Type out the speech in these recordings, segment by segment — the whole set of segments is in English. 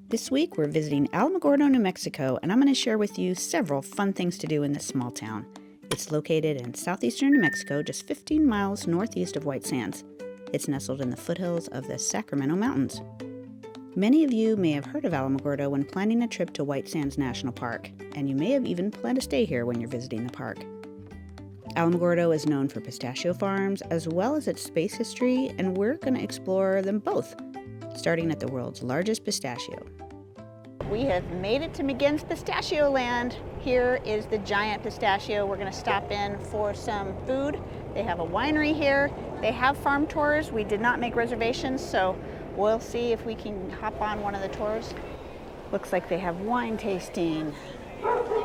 This week we're visiting Alamogordo, New Mexico, and I'm going to share with you several fun things to do in this small town. It's located in southeastern New Mexico, just 15 miles northeast of White Sands. It's nestled in the foothills of the Sacramento Mountains. Many of you may have heard of Alamogordo when planning a trip to White Sands National Park, and you may have even planned to stay here when you're visiting the park. Alamogordo is known for pistachio farms as well as its space history, and we're going to explore them both, starting at the world's largest pistachio. We have made it to McGinns Pistachioland. Here is the giant pistachio. We're going to stop in for some food. They have a winery here. They have farm tours. We did not make reservations, so we'll see if we can hop on one of the tours. Looks like they have wine tasting,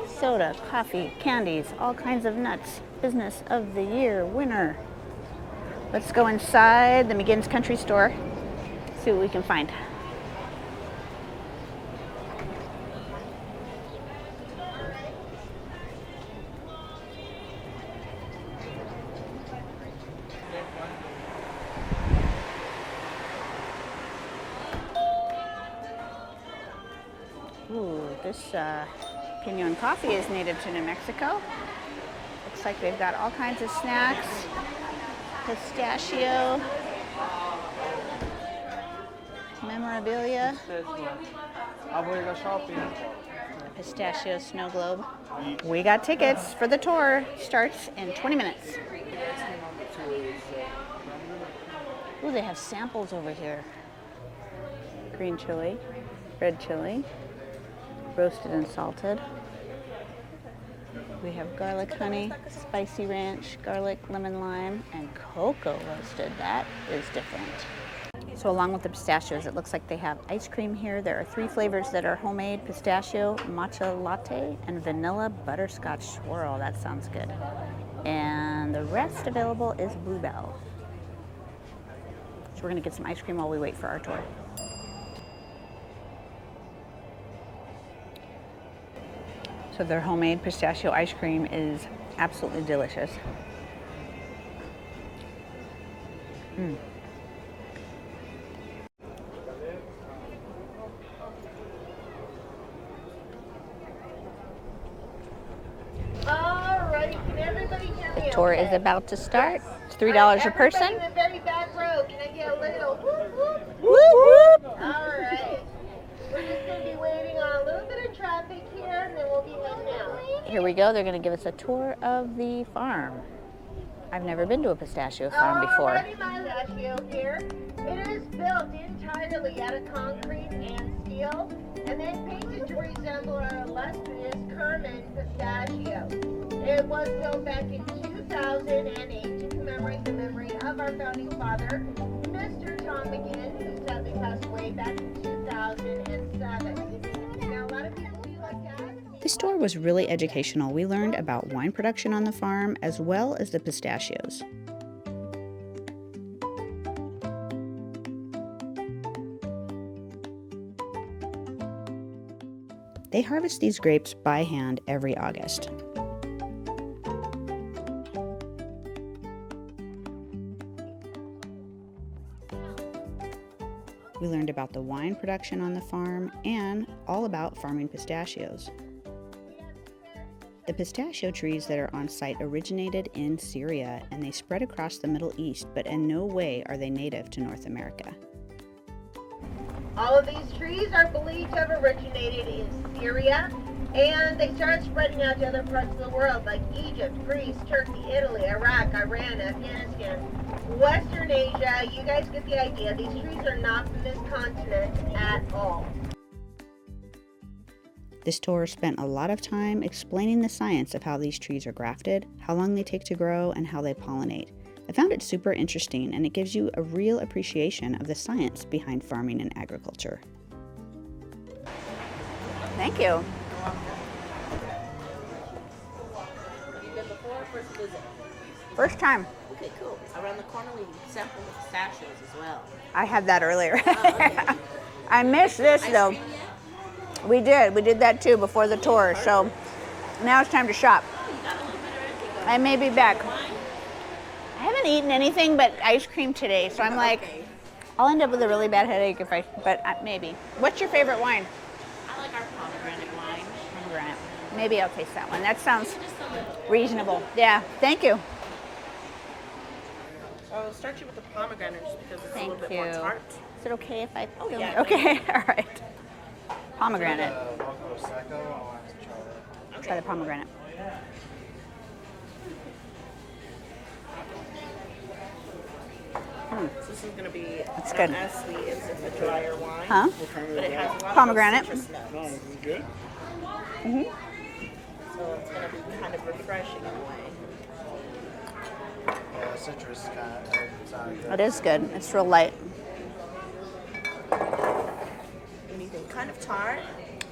soda, coffee, candies, all kinds of nuts. Business of the year winner. Let's go inside the McGinns Country Store, see what we can find. Ooh, this Pinon coffee is native to New Mexico. Looks like they've got all kinds of snacks. Pistachio, memorabilia, pistachio snow globe. We got tickets for the tour. Starts in 20 minutes. Ooh, they have samples over here. Green chili, red chili, roasted and salted. We have garlic honey, spicy ranch, garlic, lemon lime, and cocoa roasted. That is different. So along with the pistachios, it looks like they have ice cream here. There are 3 flavors that are homemade: pistachio, matcha latte, and vanilla butterscotch swirl. That sounds good. And the rest available is bluebell. So we're gonna get some ice cream while we wait for our tour. So their homemade pistachio ice cream is absolutely delicious. Alright, can everybody hear me? The tour is about to start. It's $3 a person. In the very back row, can I get a little whoop whoop? Whoop whoop! Alright. We're just going to be waiting on a little bit of traffic here, and then we'll be heading out. Here we go. They're going to give us a tour of the farm. I've never been to a pistachio farm before. Alrighty, my pistachio here. It is built entirely out of concrete and steel, and then painted to resemble our illustrious Kerman pistachio. It was built back in 2008 to commemorate the memory of our founding father, Mr. Tom McGinn, who sadly passed away back in 2007. Now, a lot of people do like that. This tour was really educational. We learned about wine production on the farm as well as the pistachios. They harvest these grapes by hand every August. We learned about the wine production on the farm and all about farming pistachios. The pistachio trees that are on site originated in Syria, and they spread across the Middle East, but in no way are they native to North America. All of these trees are believed to have originated in Syria, and they started spreading out to other parts of the world like Egypt, Greece, Turkey, Italy, Iraq, Iran, Afghanistan, Western Asia. You guys get the idea. These trees are not from this continent at all. This tour spent a lot of time explaining the science of how these trees are grafted, how long they take to grow, and how they pollinate. I found it super interesting, and it gives you a real appreciation of the science behind farming and agriculture. Thank you. You've been before or first visit? First time. Okay, cool. Around the corner we sample the pistachios as well. I had that earlier. Okay. I missed this Ice though. cream yet? We did that too before the tour. So now it's time to shop. You got a little bit already. I may be back. Wine? I haven't eaten anything but ice cream today, so I'm like, Okay. I'll end up with a really bad headache if I, but maybe. What's your favorite wine? I like our pomegranate wine. Pomegranate. Maybe I'll taste that one. That sounds Just a little. reasonable. Yeah, thank you. I'll start you with the pomegranate just because it's a Thank little bit you. more tart. Is it okay if I? Oh, film yeah. it? Okay, all right. Pomegranate. Try the pomegranate. So this is going to be That's not good. as sweet as if a drier wine. Huh? But it has a lot Pomegranate. of citrus notes. No, this is good. So it's going to be kind of refreshing in a way. Yeah, citrus kind of good. It is good. It's real light. Anything kind of tart.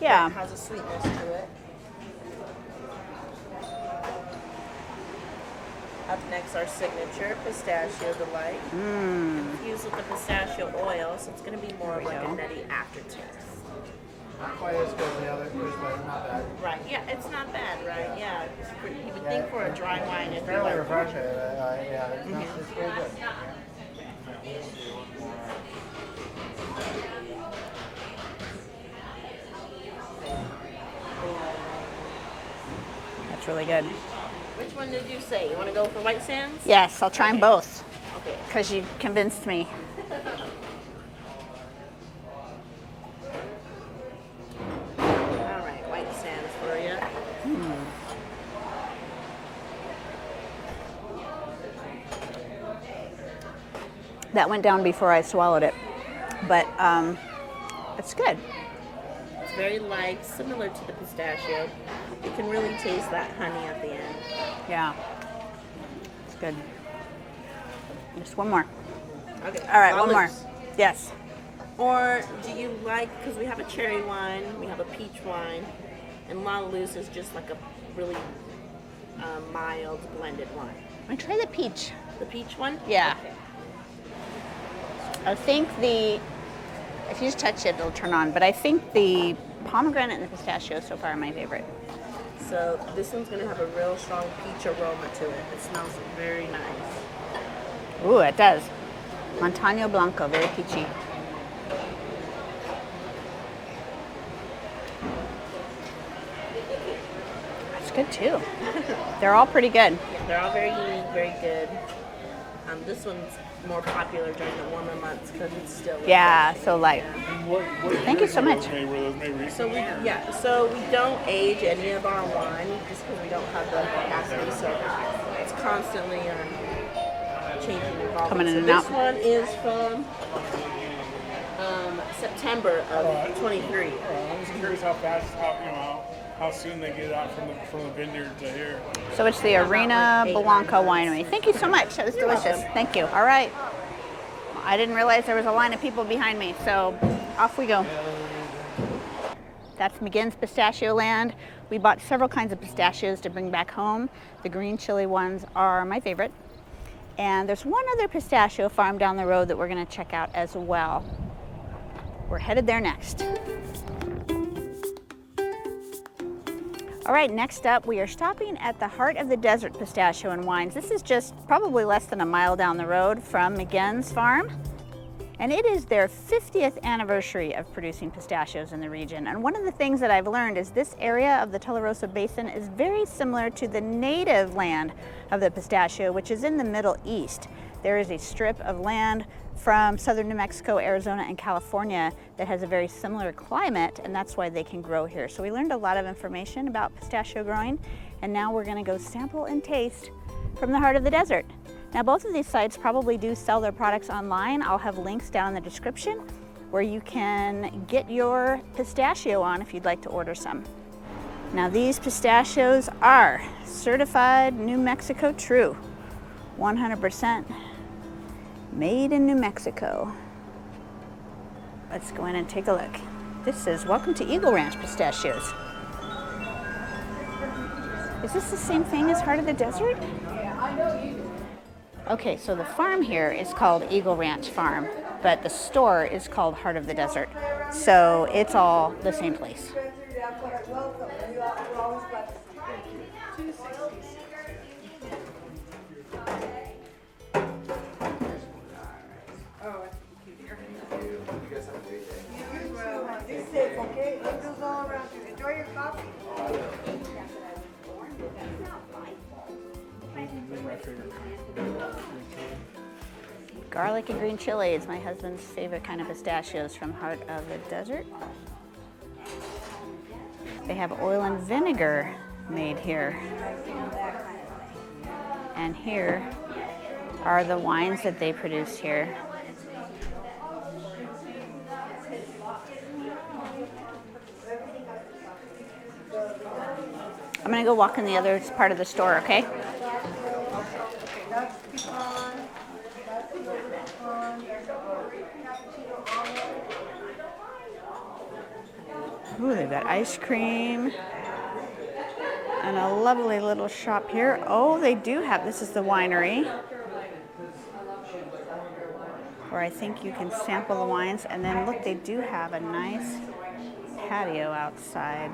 Yeah. It has a sweetness to it. Up next, our signature pistachio delight. Infused with the pistachio oil, so it's going to be more of like a nutty aftertaste. Not quite as good as the other fish, but not bad. Right? Yeah, it's not bad, right? Yeah. You would think for a dry wine, it'd be Fairly like refreshing. Yeah, it's pretty good. That's really good. Which one did you say? You want to go for White Sands? Yes, I'll try them both Okay. because you convinced me. All right, White Sands for you. That went down before I swallowed it, but it's good. It's very light, similar to the pistachio. You can really taste that honey at the end. Yeah, it's good. Just one more. Okay. All right, one more. Olives. Yes. Or do you like, because we have a cherry wine, we have a peach wine, and La Luz is just like a really mild blended wine. I try the peach. The peach one? Yeah. Okay. I think if you just touch it, it'll turn on. But I think the pomegranate and the pistachio so far are my favorite. So this one's going to have a real strong peach aroma to it. It smells very nice. Ooh, it does. Montano Blanco, very peachy. That's good too. They're all pretty good. They're all very unique, very good. This one's more popular during the warmer months because it's still Yeah, so light. What Thank you so much. Made, were those made recently? So we don't age any of our wine just because we don't have the capacity. So it's constantly changing and evolving. Coming in so and this out. one is from September of 23. I'm just curious how fast, how soon they get out from the vineyard to here. So it's the Arena Blanca Winery. Thank you so much. That was delicious. Thank you. All right. I didn't realize there was a line of people behind me, so off we go. That's McGinns Pistachioland. We bought several kinds of pistachios to bring back home. The green chili ones are my favorite. And there's one other pistachio farm down the road that we're going to check out as well. We're headed there next. All right, next up, we are stopping at the Heart of the Desert Pistachio and Wines. This is just probably less than a mile down the road from McGinn's farm. And it is their 50th anniversary of producing pistachios in the region. And one of the things that I've learned is this area of the Tularosa Basin is very similar to the native land of the pistachio, which is in the Middle East. There is a strip of land from southern New Mexico, Arizona, and California that has a very similar climate, and that's why they can grow here. So we learned a lot of information about pistachio growing, and now we're gonna go sample and taste from the Heart of the Desert. Now both of these sites probably do sell their products online. I'll have links down in the description where you can get your pistachio on if you'd like to order some. Now these pistachios are certified New Mexico true, 100% made in New Mexico. Let's go in and take a look. This is Welcome to Eagle Ranch Pistachios. Is this the same thing as Heart of the Desert? Okay, so the farm here is called Eagle Ranch Farm, but the store is called Heart of the Desert. So it's all the same place. Hey, angels all around you. Enjoy your coffee. Garlic and green chili is my husband's favorite kind of pistachios from Heart of the Desert. They have oil and vinegar made here. And here are the wines that they produce here. I'm gonna go walk in the other part of the store, okay? Ooh, they've got ice cream and a lovely little shop here. Oh, they do have, this is the winery, where I think you can sample the wines. And then look, they do have a nice patio outside.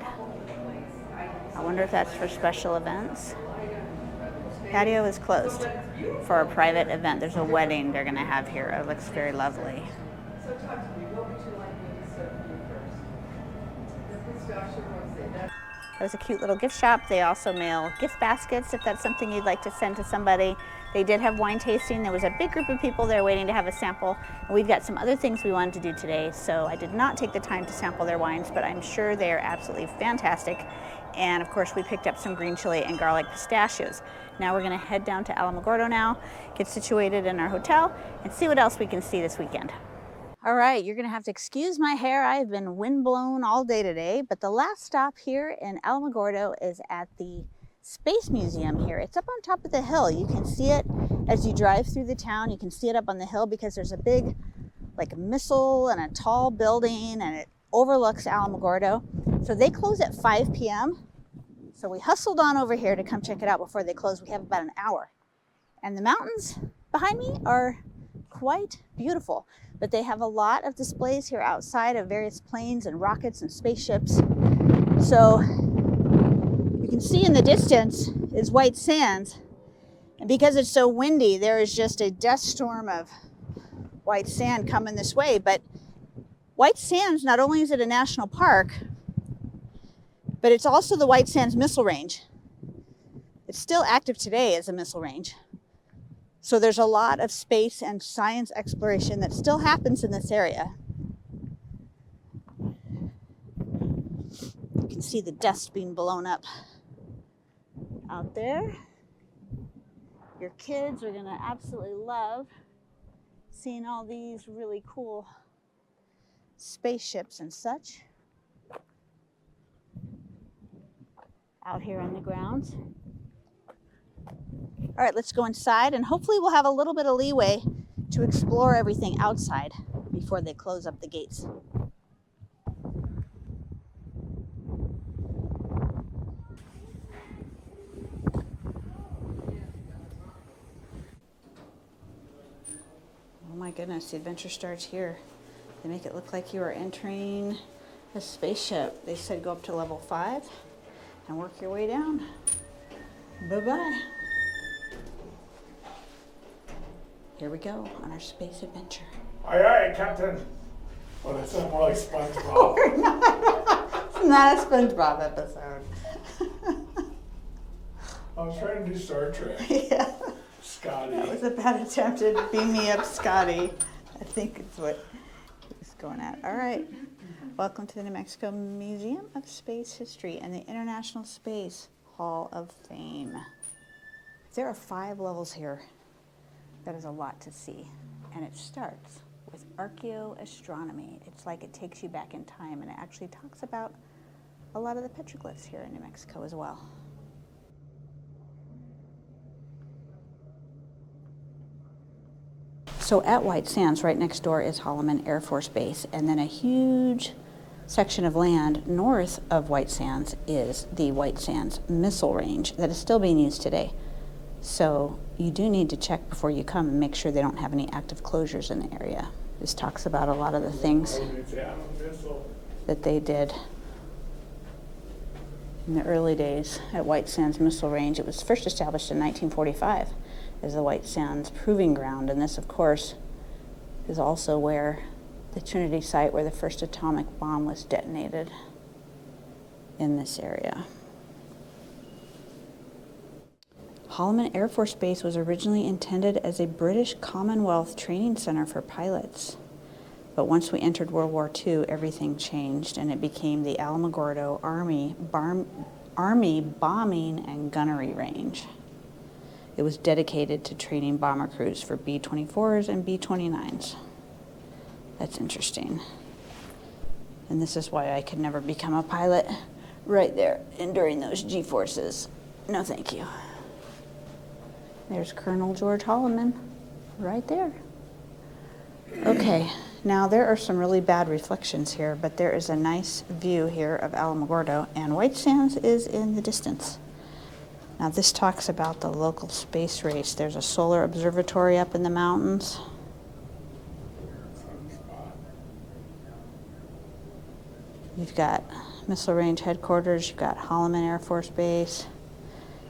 I wonder if that's for special events. Patio is closed for a private event. There's a wedding they're gonna have here. It looks very lovely. There's a cute little gift shop. They also mail gift baskets if that's something you'd like to send to somebody. They did have wine tasting. There was a big group of people there waiting to have a sample. And we've got some other things we wanted to do today, so I did not take the time to sample their wines, but I'm sure they are absolutely fantastic. And of course, we picked up some green chili and garlic pistachios. Now we're gonna head down to Alamogordo now, get situated in our hotel, and see what else we can see this weekend. All right, you're gonna have to excuse my hair. I've been windblown all day today, but the last stop here in Alamogordo is at the Space Museum here. It's up on top of the hill. You can see it as you drive through the town. You can see it up on the hill because there's a big like missile and a tall building, and it overlooks Alamogordo. So they close at 5 p.m. So we hustled on over here to come check it out before they close. We have about an hour. And the mountains behind me are quite beautiful, but they have a lot of displays here outside of various planes and rockets and spaceships. So you can see in the distance is White Sands. And because it's so windy, there is just a dust storm of white sand coming this way. But White Sands, not only is it a national park, but it's also the White Sands Missile Range. It's still active today as a missile range. So there's a lot of space and science exploration that still happens in this area. You can see the dust being blown up out there. Your kids are gonna absolutely love seeing all these really cool spaceships and such out here on the grounds. All right, let's go inside, and hopefully we'll have a little bit of leeway to explore everything outside before they close up the gates. Oh my goodness, the adventure starts here. They make it look like you are entering a spaceship. They said go up to level 5 and work your way down. Bye-bye. Here we go on our space adventure. Aye, aye, Captain. Well, that sounds more like SpongeBob. It's not a SpongeBob episode. I was trying to do Star Trek. Yeah. Scotty. That was a bad attempt at beam me up, Scotty. I think it's what he was going at. All right. Welcome to the New Mexico Museum of Space History and the International Space Hall of Fame. There are 5 levels here. That is a lot to see. And it starts with archaeoastronomy. It's like it takes you back in time, and it actually talks about a lot of the petroglyphs here in New Mexico as well. So at White Sands, right next door is Holloman Air Force Base, and then a huge section of land north of White Sands is the White Sands Missile Range that is still being used today. So you do need to check before you come and make sure they don't have any active closures in the area. This talks about a lot of the things that they did in the early days at White Sands Missile Range. It was first established in 1945 as the White Sands Proving Ground, and this, of course, is also where the Trinity site where the first atomic bomb was detonated in this area. Holloman Air Force Base was originally intended as a British Commonwealth training center for pilots. But once we entered World War II, everything changed, and it became the Alamogordo Army bombing and gunnery range. It was dedicated to training bomber crews for B-24s and B-29s. That's interesting. And this is why I could never become a pilot, right there, enduring those G-forces. No, thank you. There's Colonel George Holloman, right there. Okay, now there are some really bad reflections here, but there is a nice view here of Alamogordo, and White Sands is in the distance. Now this talks about the local space race. There's a solar observatory up in the mountains. You've got Missile Range Headquarters, you've got Holloman Air Force Base,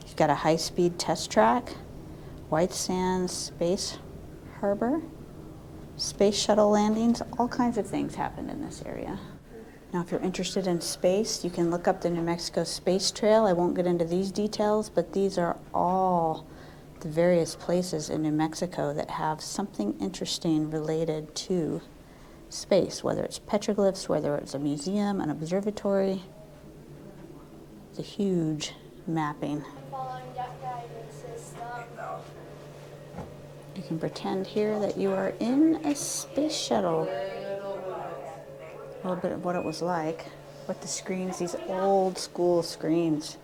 you've got a high-speed test track, White Sands Space Harbor, space shuttle landings, all kinds of things happened in this area. Now, if you're interested in space, you can look up the New Mexico Space Trail. I won't get into these details, but these are all the various places in New Mexico that have something interesting related to space, whether it's petroglyphs, whether it's a museum, an observatory. It's a huge mapping. You can pretend here that you are in a space shuttle. A little bit of what it was like. What the screens, these old school screens.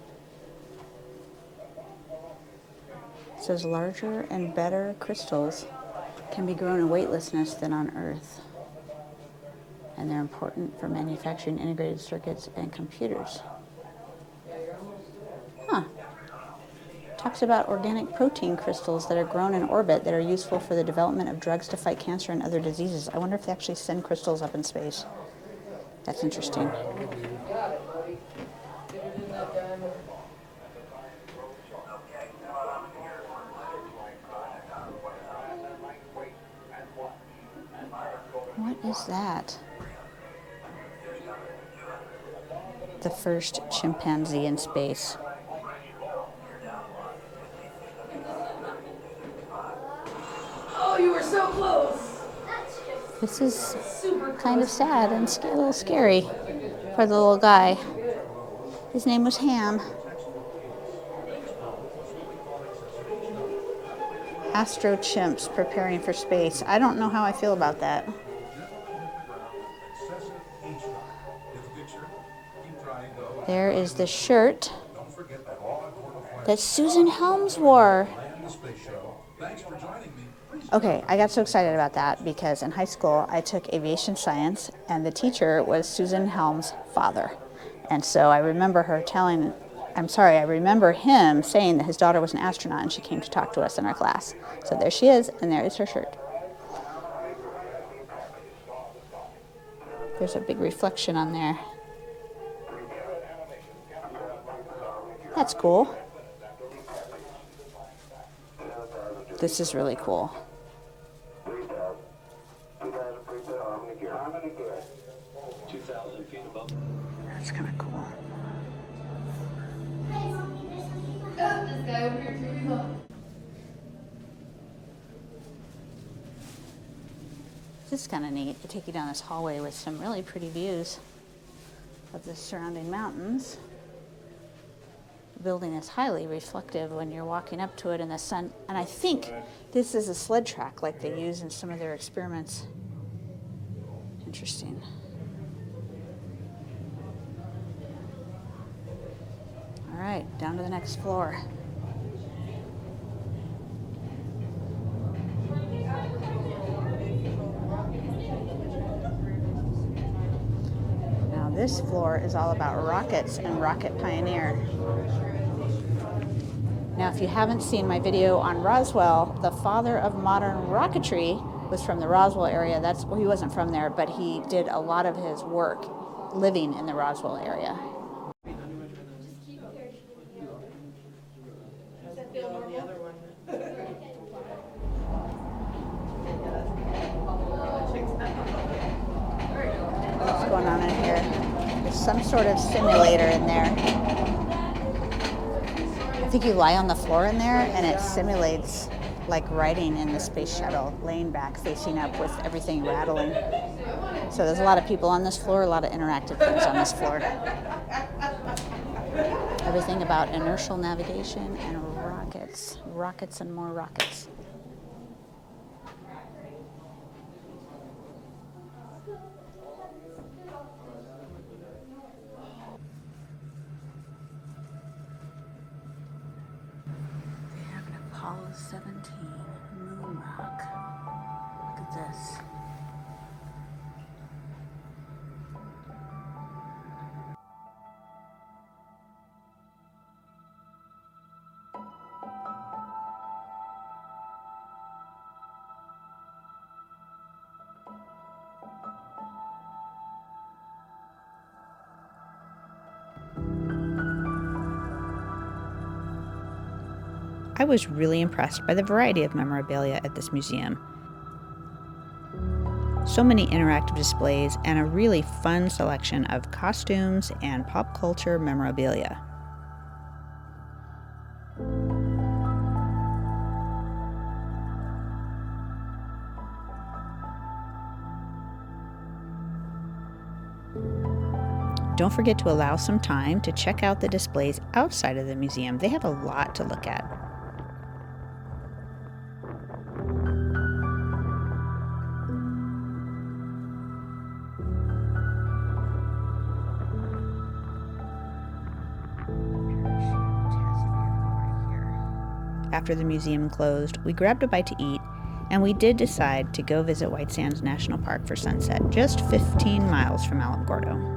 It says larger and better crystals can be grown in weightlessness than on Earth. And they're important for manufacturing integrated circuits and computers. Huh. Talks about organic protein crystals that are grown in orbit that are useful for the development of drugs to fight cancer and other diseases. I wonder if they actually send crystals up in space. That's interesting. What is that? The first chimpanzee in space. Oh, you were so close. This is kind of sad and a little scary for the little guy. His name was Ham. Astro chimps preparing for space. I don't know how I feel about that. There is the shirt that Susan Helms wore. Okay, I got so excited about that because in high school I took aviation science and the teacher was Susan Helms' father. And so I remember I remember him saying that his daughter was an astronaut and she came to talk to us in our class. So there she is, and there is her shirt. There's a big reflection on there. That's cool. This is really cool. That's kind of cool. This is kind of neat to take you down this hallway with some really pretty views of the surrounding mountains. The building is highly reflective when you're walking up to it in the sun. And I think this is a sled track like they use in some of their experiments. Interesting. All right, down to the next floor. Now this floor is all about rockets and Rocket Pioneer. Now, if you haven't seen my video on Roswell, the father of modern rocketry was from the Roswell area. Well, he wasn't from there, but he did a lot of his work living in the Roswell area. sort of simulator in there. I think you lie on the floor in there and it simulates like riding in the space shuttle, laying back, facing up with everything rattling. So there's a lot of people on this floor, a lot of interactive things on this floor. Everything about inertial navigation and rockets. Rockets and more rockets. They have an Apollo 17 moon rock. Look at this. I was really impressed by the variety of memorabilia at this museum. So many interactive displays and a really fun selection of costumes and pop culture memorabilia. Don't forget to allow some time to check out the displays outside of the museum. They have a lot to look at. After the museum closed, we grabbed a bite to eat, and we did decide to go visit White Sands National Park for sunset, just 15 miles from Alamogordo.